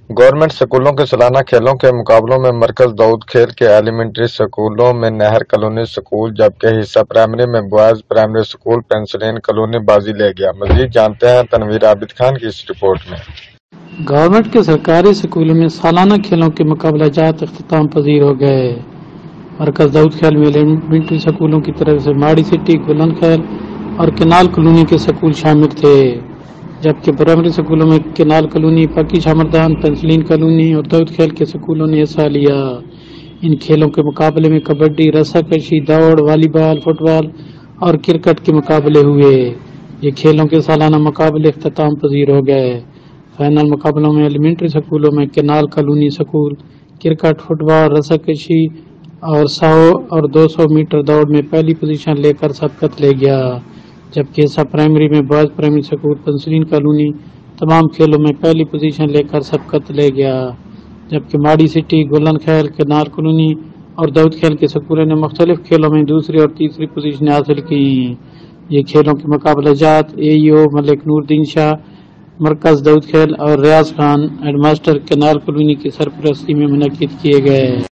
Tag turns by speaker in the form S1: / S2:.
S1: Government اسکولوں کے سالانہ کھیلوں کے مقابلوں میں مرکز داؤد کھیل کے ایلیمنٹری اسکولوں میں نہر کالونی اسکول جبکہ حصہ پرائمری میں boys primary school penicillin colony بازی لے گیا۔ مزید جانتے ہیں تنویر عابد خان کی اس رپورٹ میں۔
S2: گورنمنٹ کے سرکاری اسکولوں میں سالانہ کھیلوں کے مقابلہ جات اختتام پذیر ہو گئے۔ مرکز داؤد کھیل میں ایلیمنٹری اسکولوں کی طرف سے ماڑی سٹی، گلن کھیل اور کنال کالونی کے اسکول شامل تھے، جبکہ پرائمری اسکولوں میں کنال کالونی، پاکی شامردان، پینسلین کالونی اور داؤد کھیل کے اسکولوں نے حصہ لیا۔ ان کھیلوں کے مقابلے میں کبڈی، رسا کشی، دوڑ، والی بال، فٹ بال اور کرکٹ کے مقابلے ہوئے۔ یہ کھیلوں کے سالانہ مقابلے اختتام پذیر ہو گئے۔ فائنل مقابلوں میں ایلیمنٹری اسکولوں میں canal colony school cricket, football, رسا کشی اور 100 اور 200 میٹر دوڑ میں پہلی پوزیشن لے کر سبقت لے گیا، جبکہ حصہ پرائمری میں boys primary school penicillin colony تمام کھیلوں میں پہلی پوزیشن لے کر سبقت لے گیا، جبکہ ماڑی سٹی، گلن کھیل، کنال کالونی اور داؤد کھیل کے اسکولوں نے مختلف کھیلوں میں دوسری اور تیسری پوزیشنیں حاصل کی۔ یہ کھیلوں کے مقابلہ جات AEO ملک نور الدین شاہ، مرکز داؤد کھیل اور Riaz Khan head master canal colony کی سرپرستی میں منعقد کیے گئے۔